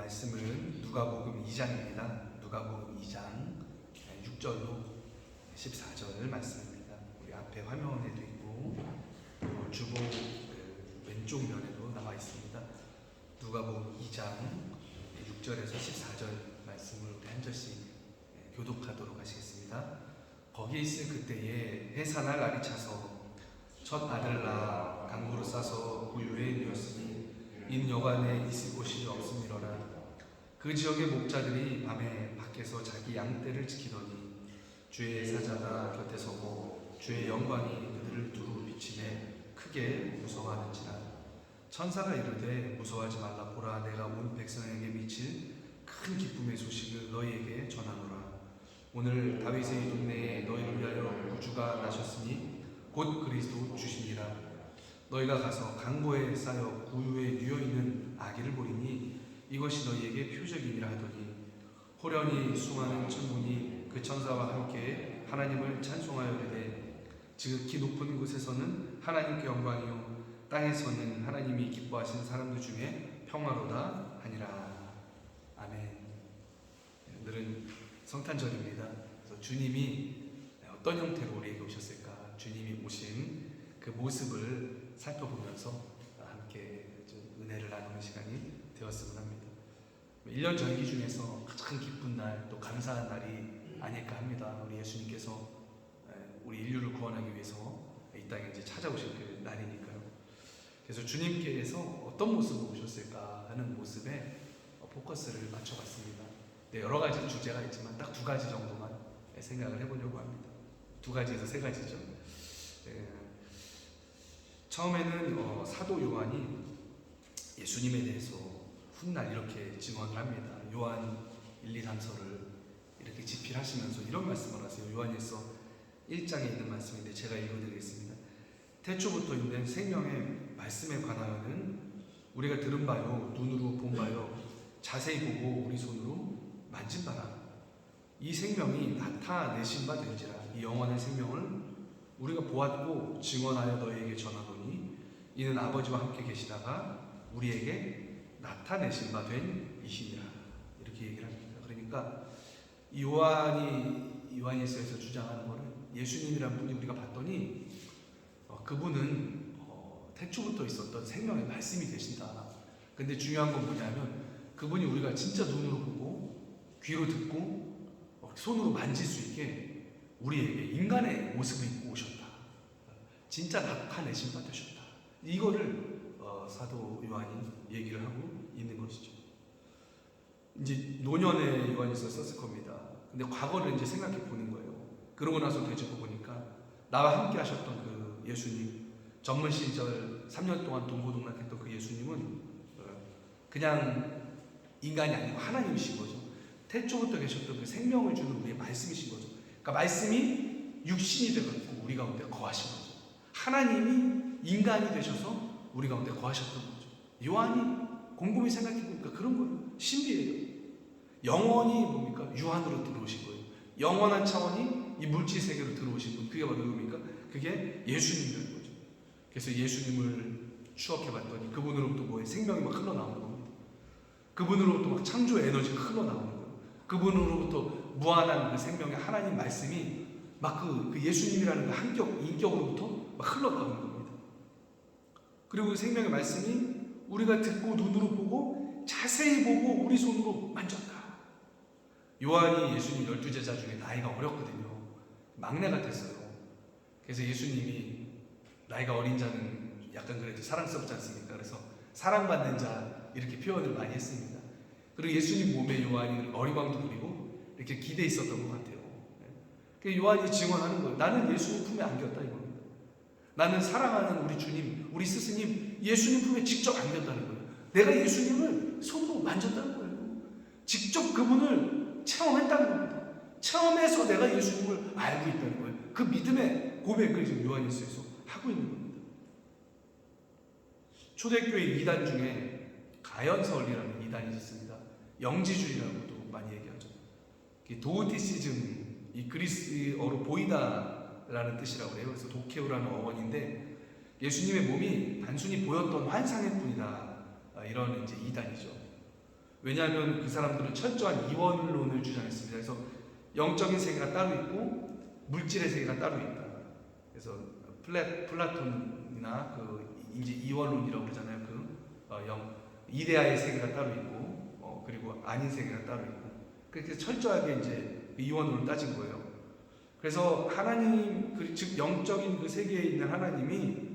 말씀은 누가복음 2장입니다. 누가복음 2장 6절로 14절 말씀입니다. 우리 앞에 화면에도 있고 또 주보 왼쪽 면에도 나와 있습니다. 누가복음 2장 6절에서 14절 말씀을 우리 한 절씩 교독하도록 하시겠습니다. 거기 있을 그때에 해산할 날이 차서 첫 아들 낳아 강구로 싸서 구유에 누웠으니 인 여관에 있을 곳이 없음이로라. 그 지역의 목자들이 밤에 밖에서 자기 양떼를 지키더니 주의 사자가 곁에 서고 주의 영광이 그들을 두루 비치매 크게 무서워하는지라. 천사가 이르되 무서워하지 말라. 보라, 내가 온 백성에게 미칠 큰 기쁨의 소식을 너희에게 전하노라. 오늘 다윗의 동네에 너희를 위하여 구주가 나셨으니 곧 그리스도 주시니라. 너희가 가서 강고에 쌓여 구유에 누워있는 아기를 보리니 이것이 너희에게 표적이니라 하더니 호련히 수많은 천군이 그 천사와 함께 하나님을 찬송하여 이르되 지극히 높은 곳에서는 하나님께 영광이요 땅에서는 하나님이 기뻐하시는 사람들 중에 평화로다 하니라. 아멘. 오늘은 성탄절입니다. 그래서 주님이 어떤 형태로 우리에게 오셨을까, 주님이 오신 그 모습을 살펴보면서 함께 좀 은혜를 나누는 시간이 되었으면 합니다. 1년 절기 중에서 가장 기쁜 날, 또 감사한 날이 아닐까 합니다. 우리 예수님께서 우리 인류를 구원하기 위해서 이 땅에 이제 찾아오실 그 날이니까요. 그래서 주님께서 어떤 모습으로 오셨을까 하는 모습에 포커스를 맞춰봤습니다. 여러 가지 주제가 있지만 딱 두 가지 정도만 생각을 해보려고 합니다. 두 가지에서 세 가지죠. 처음에는 사도 요한이 예수님에 대해서 훗날 이렇게 증언을 합니다. 요한 1, 2, 3서를 이렇게 집필하시면서 이런 말씀을 하세요. 요한일서 1장에 있는 말씀인데 제가 읽어드리겠습니다. 태초부터 있는 생명의 말씀에 관하여는 우리가 들은 바요, 눈으로 본 바요, 자세히 보고 우리 손으로 만진 바라. 이 생명이 나타내신 바 된지라. 이 영원한 생명을 우리가 보았고 증언하여 너희에게 전하노니 이는 아버지와 함께 계시다가 우리에게 나타내신 바 된 이시니라. 이렇게 얘기를 합니다. 그러니까 요한일서에서 주장하는 것은 예수님이란 분이 우리가 봤더니 그분은 태초부터 있었던 생명의 말씀이 되신다. 근데 중요한 건 뭐냐면 그분이 우리가 진짜 눈으로 보고 귀로 듣고 손으로 만질 수 있게 우리에게 인간의 모습을 입고 오셨다. 진짜 나타내신 바 되셨다. 이거를 사도 요한이 얘기를 하고 있는 것이죠. 이제 노년에 요한일서 썼을 겁니다. 근데 과거를 이제 생각해 보는 거예요. 그러고 나서 되짚어 보니까 나와 함께 하셨던 그 예수님, 전문 시절 3년 동안 동고동락했던 그 예수님은 그냥 인간이 아니고 하나님이신 거죠. 태초부터 계셨던 그 생명을 주는 우리의 말씀이신 거죠. 그러니까 말씀이 육신이 되어서 우리 가운데 거하신 거죠. 하나님이 인간이 되셔서 우리 가운데 거하셨던 거죠. 요한이 곰곰이 생각해 보니까 그런 거예요. 신비예요. 영원히 뭡니까? 유한으로 들어오신 거예요. 영원한 차원이 이 물질 세계로 들어오신 분. 그게 바로 누굽니까? 그게 예수님이라는 거죠. 그래서 예수님을 추억해 봤더니 그분으로부터 뭐예요? 생명이 막 흘러나오는 겁니다. 그분으로부터 막 창조 에너지가 흘러나오는 거예요. 그분으로부터 무한한 그 생명의 하나님 말씀이 막 그 예수님이라는 그 한격, 인격으로부터 막 흘러가는 겁니다. 그리고 그 생명의 말씀이 우리가 듣고 눈으로 보고 자세히 보고 우리 손으로 만졌다. 요한이 예수님 12제자 중에 나이가 어렸거든요. 막내가 됐어요. 그래서 예수님이 나이가 어린 자는 약간 그래도 사랑스럽지 않습니까? 그래서 사랑받는 자 이렇게 표현을 많이 했습니다. 그리고 예수님 몸에 요한이 어리광도 부리고 이렇게 기대 있었던 것 같아요. 그 요한이 증언하는 거예요. 나는 예수님 품에 안겼다 이겁니다. 나는 사랑하는 우리 주님, 우리 스승님 예수님 품에 직접 안겼다는 거예요. 내가 예수님을 손으로 만졌다는 거예요. 직접 그분을 체험했다는 겁니다. 체험해서 내가 예수님을 알고 있다는 거예요. 그 믿음의 고백을 지금 요한일서에서 하고 있는 겁니다. 초대교회 이단 중에 가연설이라는 이단이 있습니다. 영지주의라고도 많이 얘기하죠. 도우티시즘, 이 그리스어로 보이다라는 뜻이라고 해요. 그래서 도케오라는 어원인데 예수님의 몸이 단순히 보였던 환상일 뿐이다. 이런 이제 이단이죠. 왜냐하면 그 사람들은 철저한 이원론을 주장했습니다. 그래서 영적인 세계가 따로 있고 물질의 세계가 따로 있다. 그래서 플라톤이나 그 이제 이원론이라고 그러잖아요. 이데아의 세계가 따로 있고 그리고 아닌 세계가 따로 있고 그렇게 철저하게 이제 이원론을 따진 거예요. 그래서 하나님 즉 영적인 그 세계에 있는 하나님이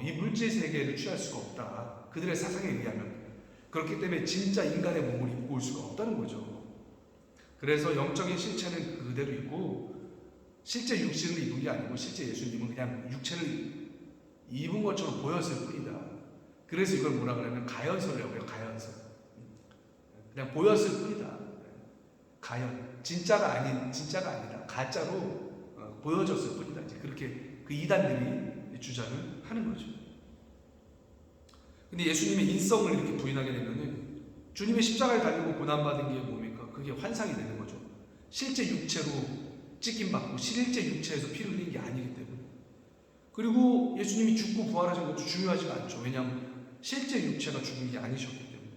이 물질 세계를 취할 수가 없다. 그들의 사상에 의하면 그렇기 때문에 진짜 인간의 몸을 입고 올 수가 없다는 거죠. 그래서 영적인 실체는 그대로 있고 실제 육신을 입은 게 아니고 실제 예수님은 그냥 육체를 입은 것처럼 보였을 뿐이다. 그래서 이걸 뭐라 그러면 가연설이라고 해요. 가연설. 그냥 보였을 뿐이다. 가연. 진짜가 아니다. 가짜로 보여졌을 뿐이다. 이제 그렇게 그 이단들이 주장을 하는 거죠. 근데 예수님의 인성을 이렇게 부인하게 되면은 주님의 십자가에 달리고 고난받은 게 뭡니까? 그게 환상이 되는 거죠. 실제 육체로 찢김받고 실제 육체에서 피를 흘린 게 아니기 때문에. 그리고 예수님이 죽고 부활하신 것도 중요하지가 않죠. 왜냐하면 실제 육체가 죽은 게 아니셨기 때문에.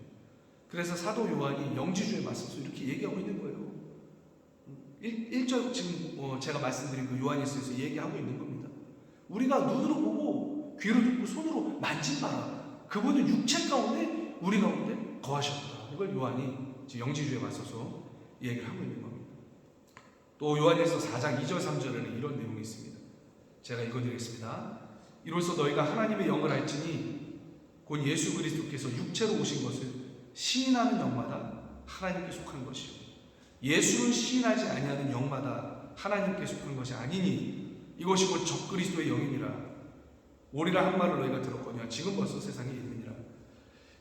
그래서 사도 요한이 영지주에 맞서서 이렇게 얘기하고 있는 거예요. 1절 지금 제가 말씀드린 그 요한일서에서 얘기하고 있는 겁니다. 우리가 눈으로 보고 귀로 듣고 손으로 만진마라. 그분은 육체 가운데 우리 가운데 거하셨다. 이걸 요한이 영지주에 맞서서 얘기를 하고 있는 겁니다. 또 요한일서 4장 2절 3절에는 이런 내용이 있습니다. 제가 읽어드리겠습니다. 이로써 너희가 하나님의 영을 알지니 곧 예수 그리스도께서 육체로 오신 것을 시인하는 영마다 하나님께 속한 것이요 예수를 시인하지 아니하는 영마다 하나님께 속한 것이 아니니 이것이 곧 적그리스도의 영이니라. 오리라 한 말을 너희가 들었거니와 지금 벌써 세상에 있느니라.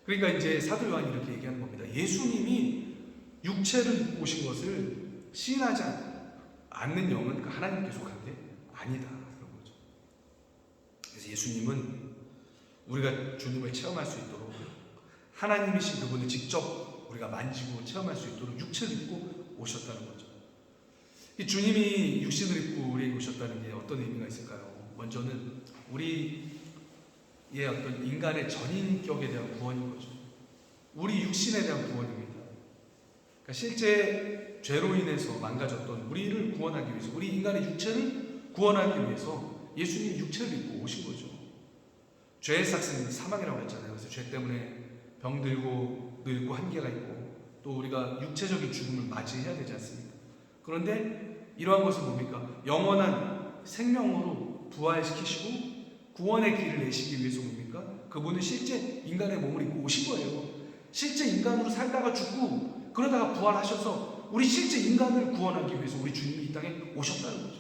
그러니까 이제 사도 요한이 이렇게 얘기하는 겁니다. 예수님이 육체를 입고 오신 것을 시인하지 않는 영은 하나님께 속한 게 아니다. 그런 거죠. 그래서 예수님은 우리가 주님을 체험할 수 있도록 하나님이신 그분을 직접 우리가 만지고 체험할 수 있도록 육체를 입고 오셨다는 거죠. 이 주님이 육신을 입고 우리에게 오셨다는 게 어떤 의미가 있을까요? 먼저는 우리의 어떤 인간의 전인격에 대한 구원인 거죠. 우리 육신에 대한 구원입니다. 그러니까 실제 죄로 인해서 망가졌던 우리를 구원하기 위해서 우리 인간의 육체를 구원하기 위해서 예수님이 육체를 입고 오신 거죠. 죄의 삭스는 사망이라고 했잖아요. 그래서 죄 때문에 병들고 늙고 한계가 있고 또 우리가 육체적인 죽음을 맞이해야 되지 않습니까? 그런데 이러한 것은 뭡니까? 영원한 생명으로 부활시키시고 구원의 길을 내시기 위해서 뭡니까? 그분은 실제 인간의 몸을 입고 오신 거예요. 실제 인간으로 살다가 죽고 그러다가 부활하셔서 우리 실제 인간을 구원하기 위해서 우리 주님이 이 땅에 오셨다는 거죠.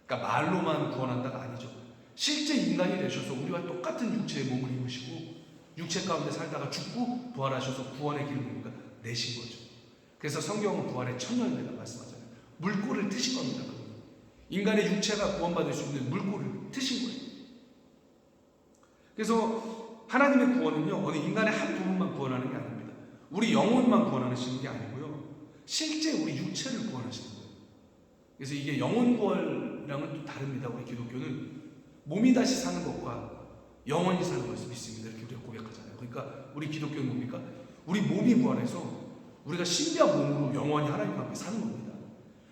그러니까 말로만 구원한다가 아니죠. 실제 인간이 되셔서 우리와 똑같은 육체의 몸을 입으시고 육체 가운데 살다가 죽고 부활하셔서 구원의 길을 뭡니까? 내신 거죠. 그래서 성경은 부활의 첫 열매다 말씀하잖아요. 물꼬를 트신 겁니다. 그분. 인간의 육체가 구원받을 수 있는 물꼬를 트신 거예요. 그래서 하나님의 구원은요 어느 인간의 한 부분만 구원하는 게 아닙니다. 우리 영혼만 구원하시는 게 아니고요 실제 우리 육체를 구원하시는 거예요. 그래서 이게 영혼 구원이랑은 또 다릅니다. 우리 기독교는 몸이 다시 사는 것과 영원히 사는 것을 믿습니다. 이렇게 우리가 고백하잖아요. 그러니까 우리 기독교는 뭡니까? 우리 몸이 부활해서 우리가 신비한 몸으로 영원히 하나님과 함께 사는 겁니다.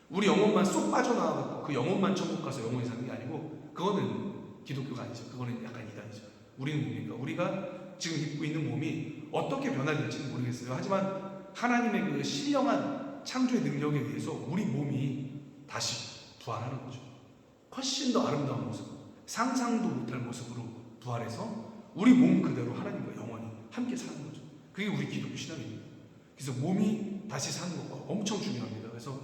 우리 영혼만 쏙 빠져나가고 그 영혼만 천국 가서 영원히 사는 게 아니고 그거는 기독교가 아니죠. 그거는 약간 이단이죠. 우리는 뭡니까? 우리가 지금 입고 있는 몸이 어떻게 변화될지는 모르겠어요. 하지만 하나님의 그 신령한 창조의 능력에 의해서 우리 몸이 다시 부활하는 거죠. 훨씬 더 아름다운 모습, 상상도 못할 모습으로 부활해서 우리 몸 그대로 하나님과 영원히 함께 사는 거죠. 그게 우리 기독교 신앙입니다. 그래서 몸이 다시 사는 것과 엄청 중요합니다. 그래서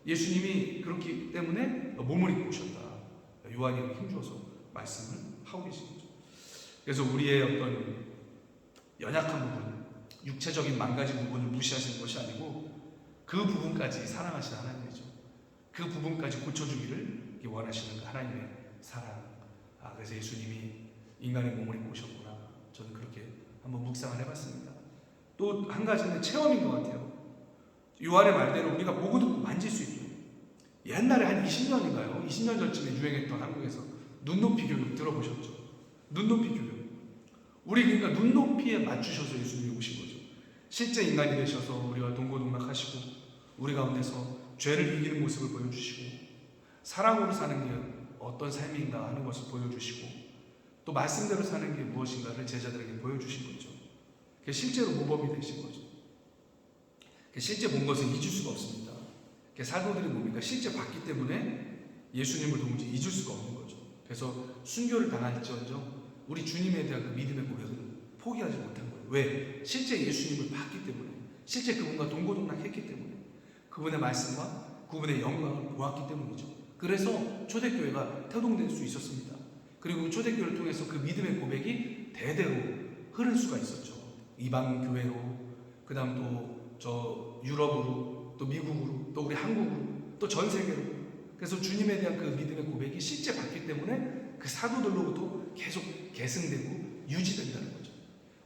예수님이 그렇기 때문에 몸을 입고 오셨다. 요한이 힘주어서 말씀을 하고 계신 거죠. 그래서 우리의 어떤 연약한 부분, 육체적인 망가진 부분을 무시하시는 것이 아니고 그 부분까지 사랑하시는 하나님이죠. 그 부분까지 고쳐주기를 원하시는 그 하나님의 사랑. 그래서 예수님이 인간의 몸을 입고 오셨구나. 저는 그렇게 한번 묵상을 해봤습니다. 또 한 가지는 체험인 것 같아요. 요한의 말대로 우리가 보고 듣고 만질 수 있도록 옛날에 한 20년인가요? 20년 전쯤에 유행했던 한국에서 눈높이 교육 들어보셨죠? 눈높이 교육. 우리 그러니까 눈높이에 맞추셔서 예수님이 오신 거죠. 실제 인간이 되셔서 우리와 동고동락하시고 우리 가운데서 죄를 이기는 모습을 보여주시고 사랑으로 사는 게 어떤 삶인가 하는 것을 보여주시고 또 말씀대로 사는 게 무엇인가를 제자들에게 보여주신 거죠. 그게 실제로 모범이 되신 거죠. 실제 본 것은 잊을 수가 없습니다. 사도들이 뭡니까? 실제 봤기 때문에 예수님을 도무지 잊을 수가 없는 거죠. 그래서 순교를 당할지언정 우리 주님에 대한 그 믿음의 고백을 포기하지 못한 거예요. 왜? 실제 예수님을 봤기 때문에, 실제 그분과 동고동락했기 때문에, 그분의 말씀과 그분의 영광을 보았기 때문이죠. 그래서 초대교회가 태동될 수 있었습니다. 그리고 초대교회를 통해서 그 믿음의 고백이 대대로 흐를 수가 있었죠. 이방 교회로, 그 다음 또 저 유럽으로, 또 미국으로, 또 우리 한국으로, 또 전 세계로. 그래서 주님에 대한 그 믿음의 고백이 실제 봤기 때문에 그 사도들로부터 계속 계승되고 유지된다는 거죠.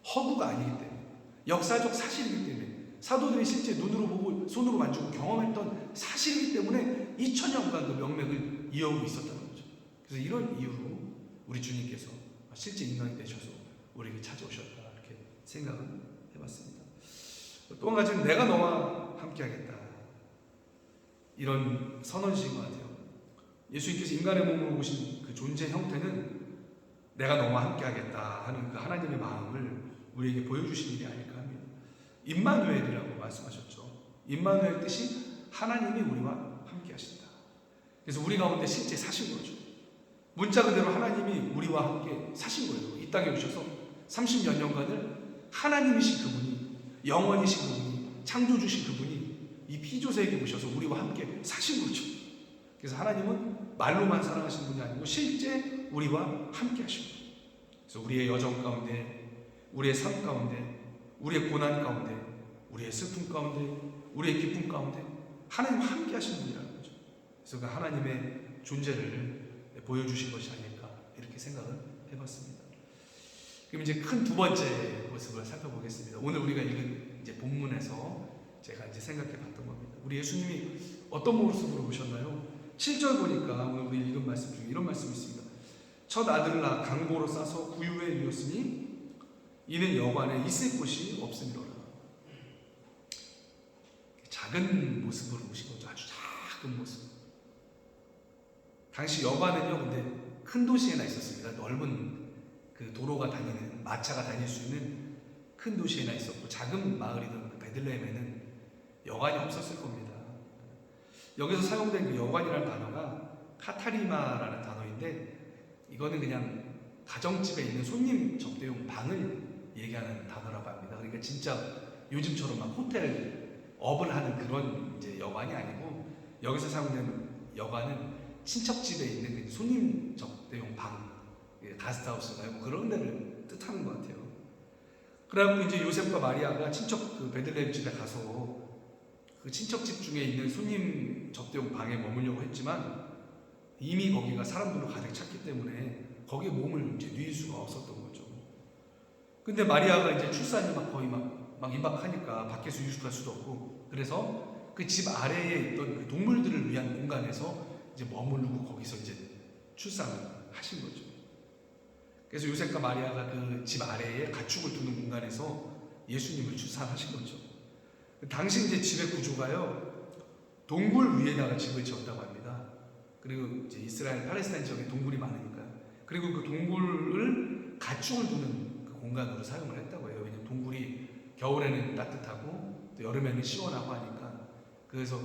허구가 아니기 때문에, 역사적 사실이기 때문에, 사도들이 실제 눈으로 보고 손으로 만지고 경험했던 사실이기 때문에 2000년간 그 명맥을 이어오고 있었다는 거죠. 그래서 이런 이유로 우리 주님께서 실제 인간이 되셔서 우리에게 찾아오셨다 이렇게 생각을 해봤습니다. 또 한 가지는 내가 너와 함께하겠다, 이런 선언이신 것 같아요. 예수님께서 인간의 몸으로 오신 그 존재 형태는 내가 너와 함께하겠다 하는 그 하나님의 마음을 우리에게 보여주신 일이 아닐까 합니다. 임마누엘이라고 말씀하셨죠. 임마누엘 뜻이 하나님이 우리와 함께하신다. 그래서 우리 가운데 실제 사신 거죠. 문자 그대로 하나님이 우리와 함께 사신 거예요. 이 땅에 오셔서 30몇 년간을 하나님이신 그분이, 영원이신 그분이, 창조주신 그분이 이 피조세에게 오셔서 우리와 함께 사신 거죠. 그래서 하나님은 말로만 사랑하시는 분이 아니고 실제 우리와 함께 하신 거죠. 그래서 우리의 여정 가운데, 우리의 삶 가운데, 우리의 고난 가운데, 우리의 슬픔 가운데, 우리의 기쁨 가운데 하나님과 함께 하시는 분이라는 거죠. 그래서 그 하나님의 존재를 보여주신 것이 아닐까 이렇게 생각을 해봤습니다. 그럼 이제 큰 두 번째 모습을 살펴보겠습니다. 오늘 우리가 읽은 이제 본문에서 제가 이제 생각해봤던 겁니다. 우리 예수님이 어떤 모습으로 오셨나요? 7절 보니까 오늘 우리 읽은 말씀 중에 이런 말씀이 있습니다. 첫 아들을 낳아 강보로 싸서 구유에 누웠으니 이는 여관에 있을 곳이 없음이로라. 작은 모습으로 오신 거죠. 아주 작은 모습. 당시 여관은요, 근데 큰 도시에나 있었습니다. 넓은 그 도로가 다니는, 마차가 다닐 수 있는 큰 도시에나 있었고, 작은 마을이던 그 베들레헴에는 여관이 없었을 겁니다. 여기서 사용된 그 여관이라는 단어가 카타리마라는 단어인데, 이거는 그냥 가정집에 있는 손님 접대용 방을 얘기하는 단어라고 합니다. 그러니까 진짜 요즘처럼 막 호텔 업을 하는 그런 이제 여관이 아니고, 여기서 사용된 여관은 친척집에 있는 그 손님 접대용 방, 가스트하우스가 뭐 그런 데를 뜻하는 것 같아요. 그래갖고 이제 요셉과 마리아가 친척 그 베들레헴 집에 가서 그 친척집 중에 있는 손님 접대용 방에 머물려고 했지만 이미 거기가 사람들로 가득 찼기 때문에 거기에 몸을 이제 누일 수가 없었던 거죠. 근데 마리아가 이제 출산이 막 거의 막 임박하니까 밖에서 유숙할 수도 없고, 그래서 그 집 아래에 있던 그 동물들을 위한 공간에서 이제 머무르고 거기서 이제 출산을 하신 거죠. 그래서 요셉과 마리아가 그 집 아래에 가축을 두는 공간에서 예수님을 출산하신 거죠. 당시 이제 집의 구조가요, 동굴 위에다가 집을 지었다고 합니다. 그리고 이제 이스라엘 팔레스타인 지역에 동굴이 많으니까. 그리고 그 동굴을 가축을 두는 그 공간으로 사용을 했다고 해요. 왜냐면 동굴이 겨울에는 따뜻하고 또 여름에는 시원하고 하니까. 그래서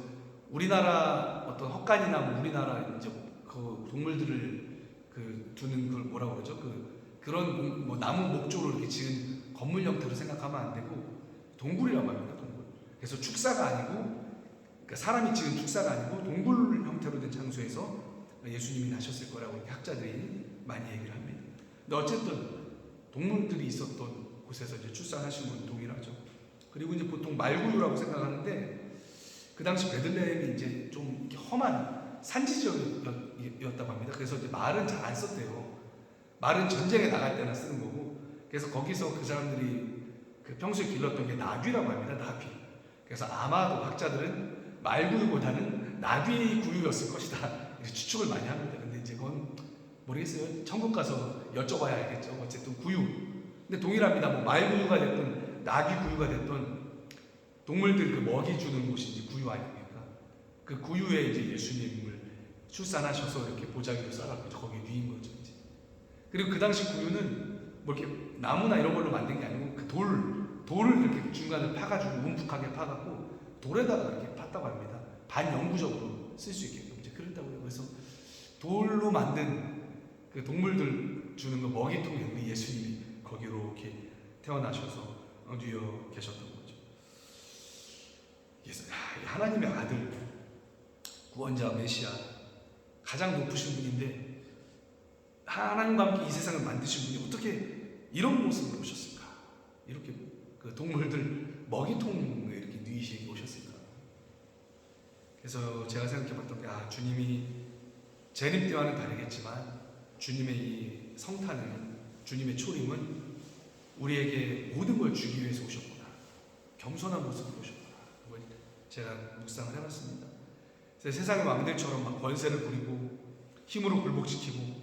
우리나라 어떤 헛간이나 뭐 우리나라 이제 그 동물들을 그 두는 걸 뭐라고 그러죠? 그런 뭐 나무 목조로 이렇게 지은 건물 형태로 생각하면 안 되고 동굴이라고 합니다. 동굴. 그래서 축사가 아니고, 그러니까 사람이 지은 축사가 아니고 동굴 형태로 된 장소에서 예수님이 나셨을 거라고 이렇게 학자들이 많이 얘기를 합니다. 근데 어쨌든 동물들이 있었던 곳에서 이제 출산하신 건 동일하죠. 그리고 이제 보통 말구유라고 생각하는데 그 당시 베들레헴이 이제 좀 이렇게 험한 산지 지역이었다고 합니다. 그래서 이제 말은 잘 안 썼대요. 말은 전쟁에 나갈 때나 쓰는 거고, 그래서 거기서 그 사람들이 그 평소에 길렀던 게 나귀라고 합니다. 나귀. 그래서 아마도 학자들은 말구유보다는 나귀 구유였을 것이다 이렇게 추측을 많이 합니다. 근데 이제 그건 모르겠어요. 천국 가서 여쭤봐야 알겠죠. 어쨌든 구유. 근데 동일합니다. 뭐 말구유가 됐든 나귀 구유가 됐든 동물들 그 먹이 주는 곳이 이제 구유 아닙니까? 그 구유에 이제 예수님을 출산하셔서 이렇게 보자기로 싸갖고 거기에 누인 거죠. 이제. 그리고 그 당시 구유는 뭐 이렇게 나무나 이런 걸로 만든 게 아니고 그 돌을 이렇게 중간을 파가지고 움푹하게 파갖고 돌에다가 이렇게 팠다고 합니다. 반영구적으로 쓸 수 있게끔 이제 그랬다고요. 그래서 돌로 만든 그 동물들 주는 그 먹이통에 우리 예수님이 거기로 이렇게 태어나셔서 누워 계셨던 거죠. 하나님의 아들, 구원자, 메시아, 가장 높으신 분인데 하나님과 함께 이 세상을 만드신 분이 어떻게 이런 모습으로 오셨을까? 이렇게 그 동물들 먹이통에 이렇게 누이시게 오셨을까? 그래서 제가 생각해봤던 게 주님이 재림 때와는 다르겠지만 주님의 이 성탄은, 주님의 초림은 우리에게 모든 걸 주기 위해서 오셨구나. 겸손한 모습으로 오셨구나. 그걸 제가 묵상을 해봤습니다. 세상의 왕들처럼 막 권세를 부리고 힘으로 굴복시키고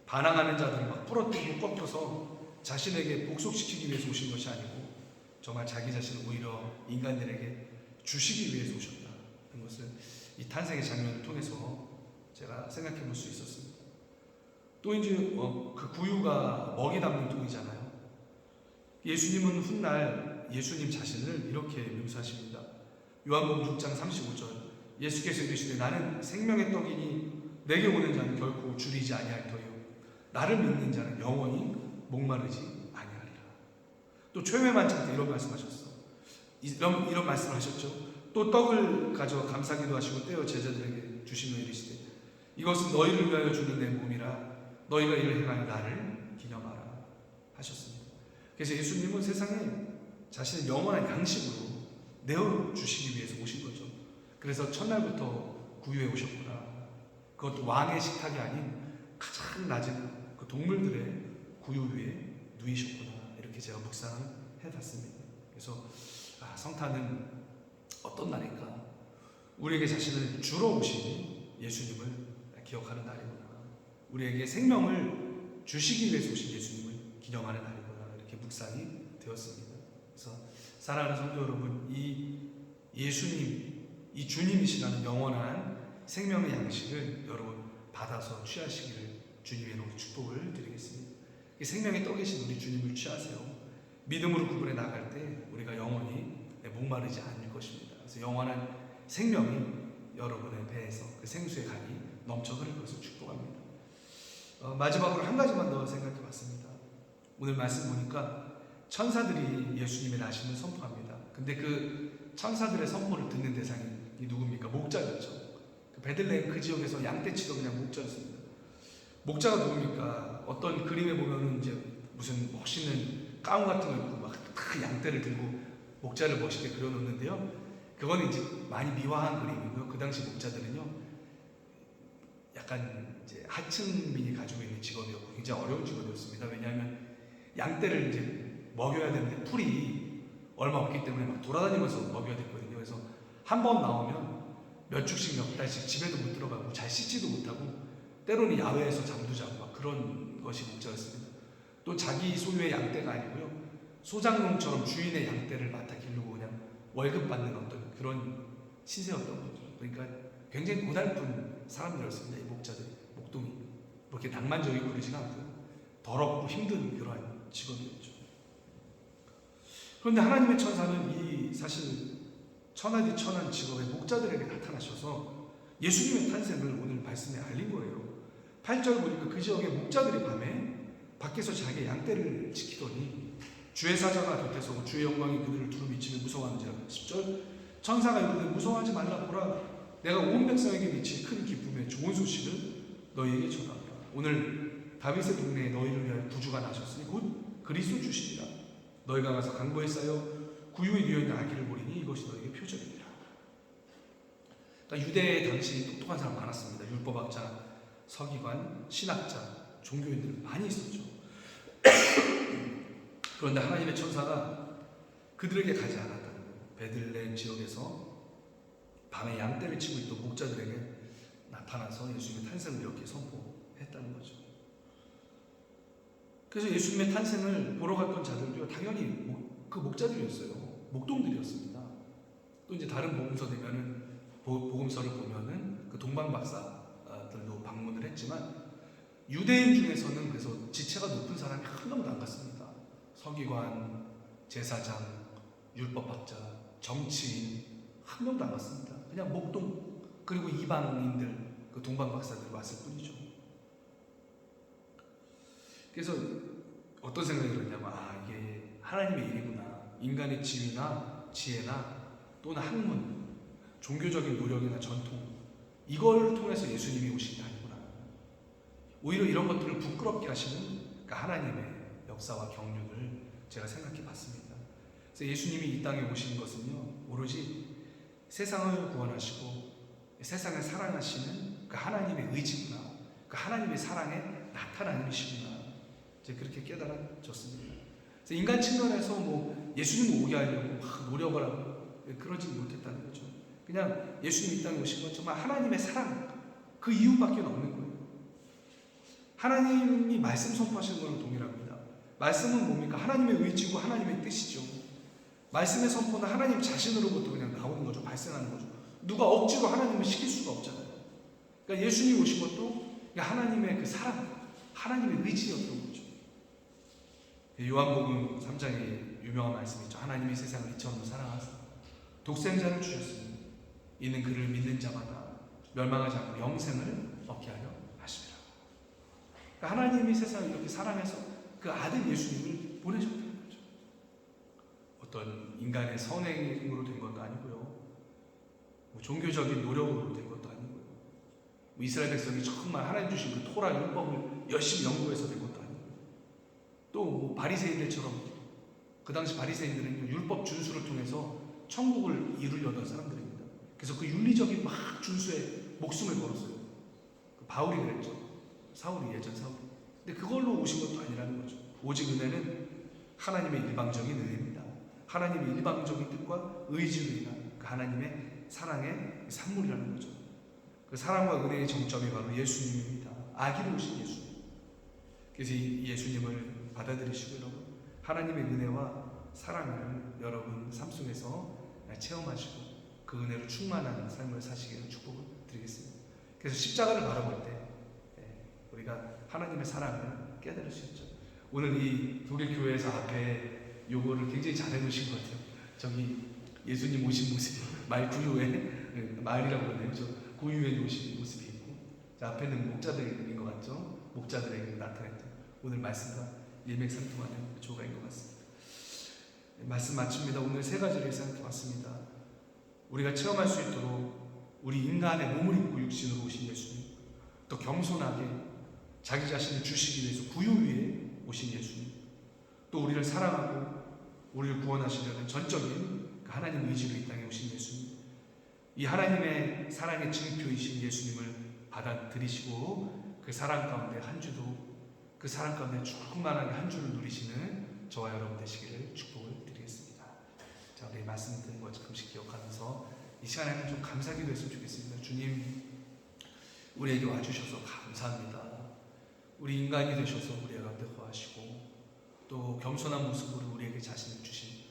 반항하는 자들을 막 부러뜨리고 꺾여서 자신에게 복속시키기 위해서 오신 것이 아니고 정말 자기 자신을 오히려 인간들에게 주시기 위해서 오셨다. 그런 것을 이 탄생의 장면을 통해서 제가 생각해 볼 수 있었습니다. 또 이제 그 구유가 먹이 담는 통이잖아요. 예수님은 훗날 예수님 자신을 이렇게 묘사하십니다. 요한복음 6장 35절 예수께서 이르시되 나는 생명의 떡이니 내게 오는 자는 결코 줄이지 아니할 터이요 나를 믿는 자는 영원히 목마르지 아니하리라. 또 초회만찬 때 이런 말씀하셨어. 이런 말씀을 하셨죠. 또 떡을 가져 감사기도 하시고 떼어 제자들에게 주시며 이르시되 이것은 너희를 위하여 주는 내 몸이라 너희가 이를 행하여 나를 기념하라 하셨습니다. 그래서 예수님은 세상에 자신의 영원한 양식으로 내어주시기 위해서 오신 거죠. 그래서 첫날부터 구유에 오셨구나. 그것도 왕의 식탁이 아닌 가장 낮은 그 동물들의 구유 위에 누이셨구나. 이렇게 제가 묵상을 해봤습니다. 그래서 성탄은 어떤 날인가? 우리에게 자신을 주러 오신 예수님을 기억하는 날이구나. 우리에게 생명을 주시기 위해서 오신 예수님을 기념하는 날이구나. 이렇게 묵상이 되었습니다. 그래서 사랑하는 성도 여러분, 이 예수님, 이 주님이시라는 영원한 생명의 양식을 여러분 받아서 취하시기를 주님의 이름으로 축복을 드리겠습니다. 이 생명의 떡이신 우리 주님을 취하세요. 믿음으로 그 불에 나갈 때 우리가 영원히 목마르지 않을 것입니다. 그래서 영원한 생명이 여러분의 배에서 그 생수의 강이 넘쳐 흐를 것을 축복합니다. 마지막으로 한 가지만 더 생각해 봤습니다. 오늘 말씀 보니까 천사들이 예수님의 나심을 선포합니다. 근데 그 천사들의 선포를 듣는 대상이 누굽니까? 목자였죠. 그 베들레헴 그 지역에서 양떼치던 그냥 목자였습니다. 목자가 누굽니까? 어떤 그림에 보면은 이제 무슨 멋있는 가운 같은 거 입고 막 큰 양떼를 들고 목자를 멋있게 그려놓는데요. 그거는 이제 많이 미화한 그림이고요. 그 당시 목자들은요, 약간 이제 하층민이 가지고 있는 직업이었고 굉장히 어려운 직업이었습니다. 왜냐하면 양떼를 이제 먹여야 되는데 풀이 얼마 없기 때문에 막 돌아다니면서 먹여야 됐거든요. 그래서 한 번 나오면 몇 주씩 몇 달씩 집에도 못 들어가고 잘 씻지도 못하고 때로는 야외에서 잠도 자고 막 그런 것이 목자였습니다. 또 자기 소유의 양떼가 아니고요, 소장농처럼 주인의 양떼를 맡아 기르고 그냥 월급 받는 어떤 그런 시세였던 거죠. 그러니까 굉장히 고달픈 사람들이었습니다. 이 목자들이, 목동이. 뭐 이렇게 낭만적이고 그러지가 않고요, 더럽고 힘든 그러한 직업이었죠. 그런데 하나님의 천사는 이 사실 천하디 천한 직업의 목자들에게 나타나셔서 예수님의 탄생을 오늘 말씀에 알린 거예요. 8절 보니까 그 지역의 목자들이 밤에 밖에서 자기의 양떼를 지키더니 주의 사자가 곁에서 주의 영광이 그들을 두루 비치며 무서워하는지라. 10절 천사가 이르되 무서워하지 말라. 보라 내가 온 백성에게 미칠 큰 기쁨의 좋은 소식을 너희에게 전하노라. 오늘 다윗의 동네에 너희를 위하여 구주가 나셨으니 곧 그리스도 주시리라. 너희가 가서 강보에 쌓여 구유에 누워있는 아기를 보리니 이것이 너희에게 표적이니라. 그러니까 유대 당시 똑똑한 사람 많았습니다. 율법학자, 서기관, 신학자, 종교인들 많이 있었죠. 그런데 하나님의 천사가 그들에게 가지 않았다는 거예요. 베들레헴 지역에서 밤에 양떼를 치고 있던 목자들에게 나타나서 예수님의 탄생을 이렇게 선포했다는 거죠. 그래서 예수님의 탄생을 보러 갔던 자들도 당연히 그 목자들이었어요. 목동들이었습니다. 또 이제 다른 복음서 되면은 복음서를 보면은 그 동방 박사들도 방문을 했지만 유대인 중에서는 그래서 지체가 높은 사람이 한 명도 안 갔습니다. 서기관, 제사장, 율법학자, 정치인 한 명도 안 갔습니다. 그냥 목동 그리고 이방인들 그 동방 박사들이 왔을 뿐이죠. 그래서 어떤 생각이 들었냐면 이게 하나님의 일이구나. 인간의 지위나 지혜나 또는 학문, 종교적인 노력이나 전통 이걸 통해서 예수님이 오신 게 아니구나. 오히려 이런 것들을 부끄럽게 하시는 그 하나님의 역사와 경륜을 제가 생각해 봤습니다. 그래서 예수님이 이 땅에 오신 것은요, 오로지 세상을 구원하시고 세상을 사랑하시는 그 하나님의 의지구나. 그 하나님의 사랑의 나타남이시구나. 제가 그렇게 깨달아졌습니다. 그래서 인간 측면에서 뭐 예수님 오게 하려고 막 노력을 하고 그러지 못했다는 거죠. 그냥 예수님이 이 땅에 오신 건 정말 하나님의 사랑 그 이유밖에 없는 거예요. 하나님이 말씀 선포하시는 거랑 동일합니다. 말씀은 뭡니까? 하나님의 의지고 하나님의 뜻이죠. 말씀의 선포는 하나님 자신으로부터 그냥 나오는 거죠. 발생하는 거죠. 누가 억지로 하나님을 시킬 수가 없잖아요. 그러니까 예수님이 오신 것도 하나님의 그 사랑, 하나님의 의지였던 거죠. 요한복음 3장에 유명한 말씀이 있죠. 하나님이 세상을 이처럼 사랑하사 독생자를 주셨으니 이는 그를 믿는 자마다 멸망하지 않고 영생을 얻게 하려 하심이라. 그러니까 하나님이 세상을 이렇게 사랑해서 그 아들 예수님을 보내셨다는 거죠. 어떤 인간의 선행으로 된 것도 아니고요. 뭐 종교적인 노력으로 된 것도 아니고요. 뭐 이스라엘 백성이 정말 하나님 주신 그 토라 율법을 열심히 연구해서 된 것도 아니고요. 또 뭐 바리새인들처럼 그 당시 바리새인들은 율법 준수를 통해서 천국을 이루려던 사람들입니다. 그래서 그 윤리적인 막 준수에 목숨을 걸었어요. 그 바울이 그랬죠. 사울이 예전 사울이. 근데 그걸로 오신 것도 아니라는 거죠. 오직 은혜는 하나님의 일방적인 은혜입니다. 하나님의 일방적인 뜻과 의지로 인한 그 하나님의 사랑의 산물이라는 거죠. 그 사랑과 은혜의 정점이 바로 예수님입니다. 아기로 오신 예수님. 그래서 이 예수님을 받아들이시고 여러분 하나님의 은혜와 사랑을 여러분 삶 속에서 체험하시고 그 은혜로 충만한 삶을 사시기를 축복을 드리겠습니다. 그래서 십자가를 바라볼 때 우리가 하나님의 사랑을 깨달을 수 있죠. 오늘 이 독일 교회에서 앞에 요거를 굉장히 잘 해놓으신 것 같아요. 저기 예수님 오신 모습이 말 구유에 말이라고 그러네요. 저 구유에 오신 모습이 있고 자, 앞에는 목자들인 것 같죠. 목자들에게 나타냈던 오늘 말씀과 일맥상통하는 조가인 것 같습니다. 말씀 마칩니다. 오늘 세 가지를 생각해 봤습니다. 우리가 체험할 수 있도록 우리 인간의 몸을 입고 육신으로 오신 예수님, 또 겸손하게 자기 자신을 주시기 위해서 구유 위에 오신 예수님, 또 우리를 사랑하고 우리를 구원하시려는 전적인 하나님의 의지로 이 땅에 오신 예수님, 이 하나님의 사랑의 증표이신 예수님을 받아들이시고 그 사랑 가운데 한 주도 그 사랑 가운데 충만하게 한 주를 누리시는 저와 여러분 되시기를 축복을 드리겠습니다. 자, 우리 말씀 드린 거 조금씩 기억하면서 이 시간에는 좀 감사기도 했으면 좋겠습니다. 주님, 우리에게 와주셔서 감사합니다. 우리 인간이 되셔서 우리 가운데 거하시고 또 겸손한 모습으로 우리에게 자신을 주신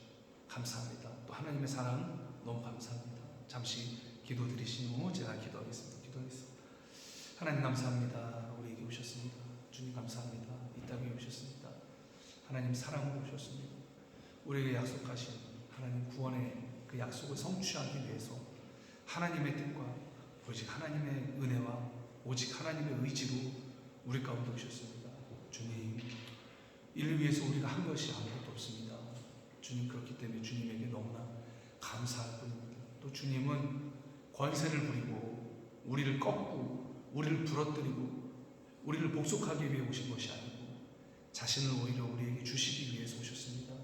감사합니다. 또 하나님의 사랑 너무 감사합니다. 잠시 기도드리신 후 제가 기도하겠습니다. 하나님 감사합니다. 우리에게 오셨습니다. 주님 감사합니다. 이 땅에 오셨습니다. 하나님 사랑으로 오셨습니다. 우리에게 약속하신 하나님 구원의 그 약속을 성취하기 위해서 하나님의 뜻과 오직 하나님의 은혜와 오직 하나님의 의지로 우리 가운데 오셨습니다. 주님, 이를 위해서 우리가 한 것이 아무것도 없습니다. 주님, 그렇기 때문에 주님에게 너무나 감사할 뿐입니다. 또 주님은 권세를 부리고 우리를 꺾고 우리를 부러뜨리고 우리를 복속하기 위해 오신 것이 아니고 자신을 오히려 우리에게 주시기 위해서 오셨습니다.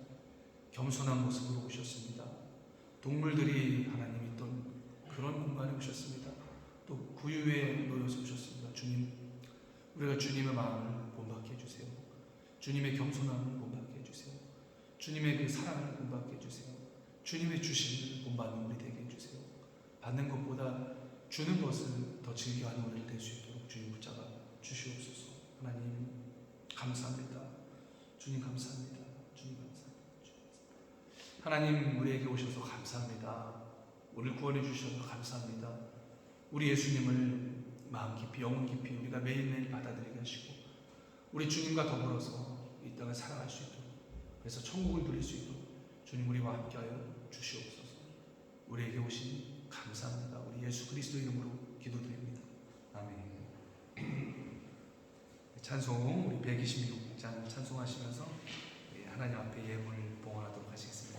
겸손한 모습으로 오셨습니다. 동물들이 하나님 있던 그런 공간에 오셨습니다. 또 구유에 놓여서 오셨습니다. 주님, 우리가 주님의 마음을 본받게 해주세요. 주님의 겸손함을 본받게 해주세요. 주님의 그 사랑을 본받게 해주세요. 주님의 주심을 본받는 우리 되게 해주세요. 받는 것보다 주는 것을 더 즐겨하는 우리를 될 수 있도록 주님 붙잡아 주시옵소서. 하나님 감사합니다. 주님 감사합니다. 주님 감사합니다. 하나님 우리에게 오셔서 감사합니다. 우리를 구원해 주셔서 감사합니다. 우리 예수님을 마음 깊이 영혼 깊이 우리가 매일매일 받아들이게 하시고 우리 주님과 더불어서 이 땅을 살아갈 수 있도록 그래서 천국을 누릴 수 있도록 주님 우리와 함께하여 주시옵소서. 우리에게 오신 감사합니다. 우리 예수 그리스도 이름으로 기도드립니다. 아멘. 찬송 우리 126장 찬송하시면서 하나님 앞에 예물을 봉헌하도록 하시겠습니다.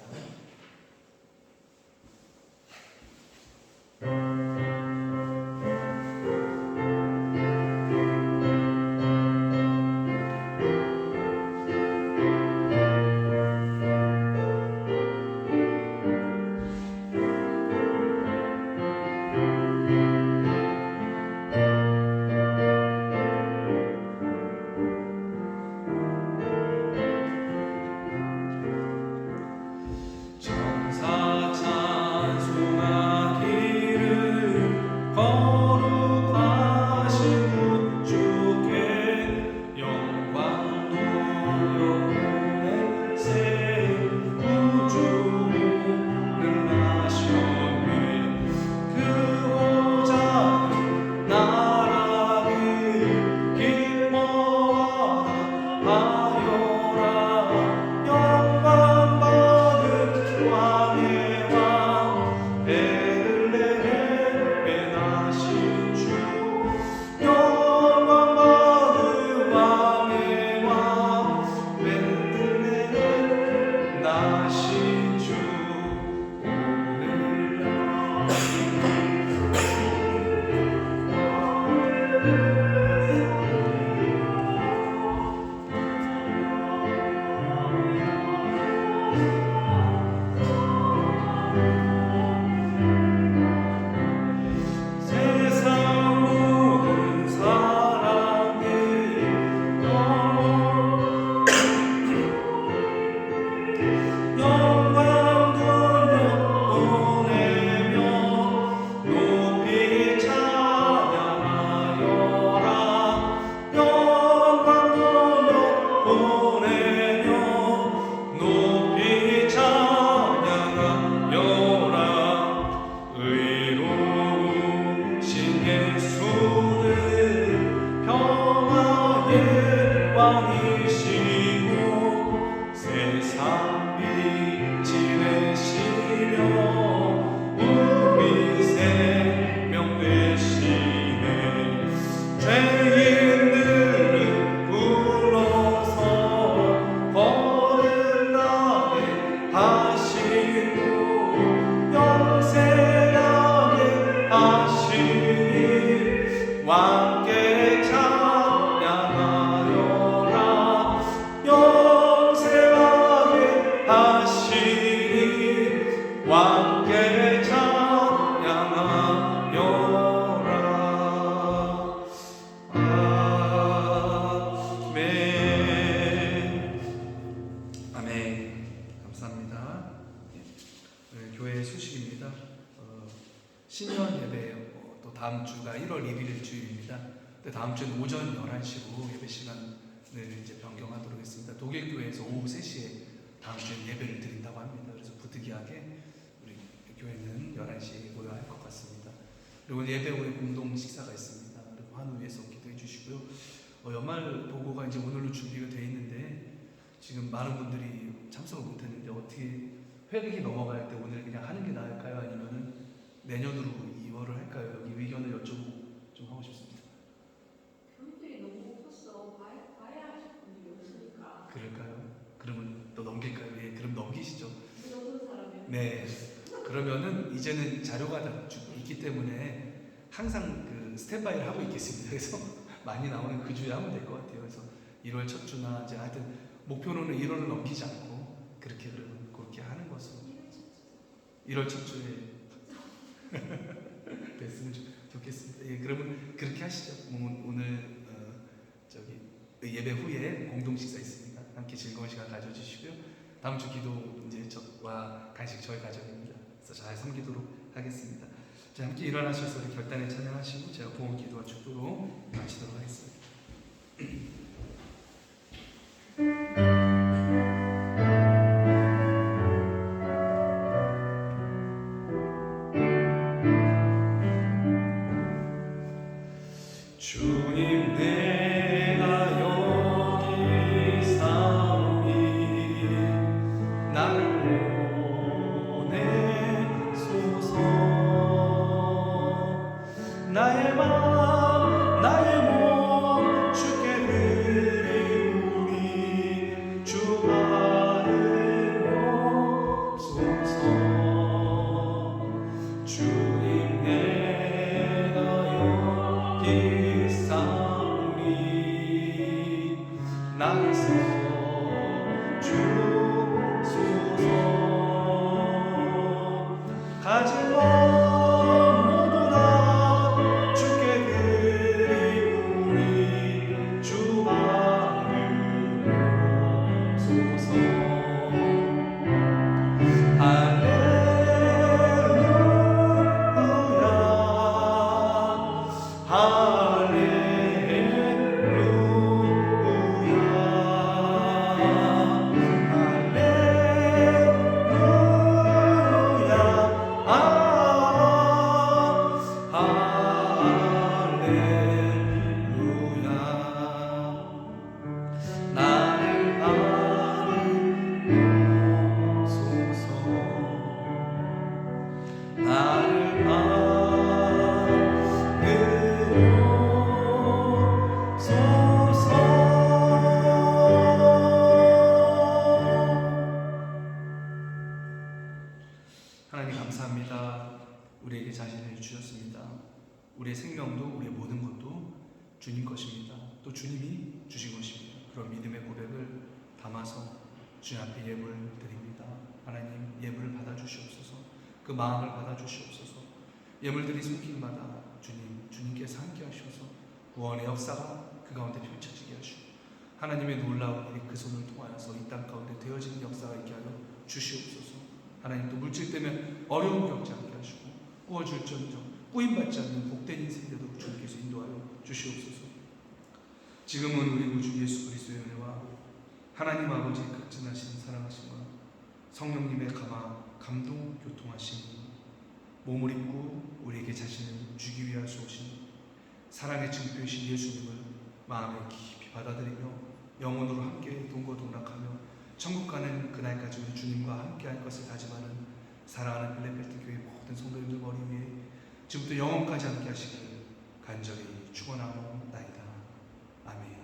신년 예배 또 다음 주가 1월 1일 주일입니다. 다음 주는 오전 11시로 예배 시간을 이제 변경하도록 했습니다. 독일교회에서 오후 3시에 다음 주에 예배를 드린다고 합니다. 그래서 부득이하게 우리 교회는 11시에 모여야 할 것 같습니다. 그리고 예배 후에 공동 식사가 있습니다. 그리고 환우 위해서 기도해 주시고요. 연말 보고가 이제 오늘로 준비가 되어 있는데 지금 많은 분들이 참석을 못했는데 어떻게 회歴이 넘어갈 때 오늘 그냥 하는 게 나을까요? 아니면은 내년으로 2월을 할까요? 여기 의견을 여쭤보고 좀 하고 싶습니다. 교육들이 너무 컸어. 봐야 하실 분들이 없으니까. 그럴까요? 그러면 또 넘길까요? 예, 그럼 넘기시죠. 그 정도 사람이. 네. 그러면은 이제는 자료가 다 있기 때문에 항상 그 스탠바이를 하고 있겠습니다. 그래서 많이 나오는 그 주에 하면 될 것 같아요. 그래서 1월 첫 주나 이제 하여튼 목표로는 1월을 넘기지 않고 그렇게 그러면 그렇게 하는 것으로 1월 첫 주에 됐으면 좋겠습니다. 예, 그러면 그렇게 하시죠. 오늘 저기 예배 후에 공동 식사 있습니다. 함께 즐거운 시간 가져주시고요. 다음 주 기도 이제 저와 간식 저희 가정입니다. 그래서 잘 섬기도록 하겠습니다. 자, 함께 일어나셔서 우리 결단에 찬양하시고 제가 봉헌 기도와 축도로 마치도록 하겠습니다. 감사합니다. 우리에게 자신을 주셨습니다. 우리의 생명도 우리의 모든 것도 주님 것입니다. 또 주님이 주신 것입니다. 그런 믿음의 고백을 담아서 주님 앞에 예물 드립니다. 하나님 예물을 받아주시옵소서. 그 마음을 받아주시옵소서. 예물들이 손길마다 주님께서 함께 하셔서 구원의 역사가 그 가운데 펼쳐지게 하시고 하나님의 놀라운 일이 그 손을 통하여서 이 땅 가운데 되어지는 역사가 있게 하여 주시옵소서. 하나님 또 물질 때문에 어려움 겪지 않게 하시고 꾸어줄지언정 꾸임받지 않는 복된 인생 되도록 주님께서 인도하여 주시옵소서. 지금은 우리 구주 예수 그리스도의 은혜와 하나님 아버지의 극진하신 사랑하심과 성령님의 감동 교통하심이 몸을 입고 우리에게 자신을 주기 위하여 오신 사랑의 증표이신 예수님을 마음에 깊이 받아들이며 영혼으로 함께 동거동락하며 천국 가는 그날까지 우리 주님과 함께할 것을 다짐하는 사랑하는 빌레벨트 교회 모든 성도님들 머리 위에 지금부터 영원까지 함께 하시기를 간절히 축원하옵나이다. 아멘.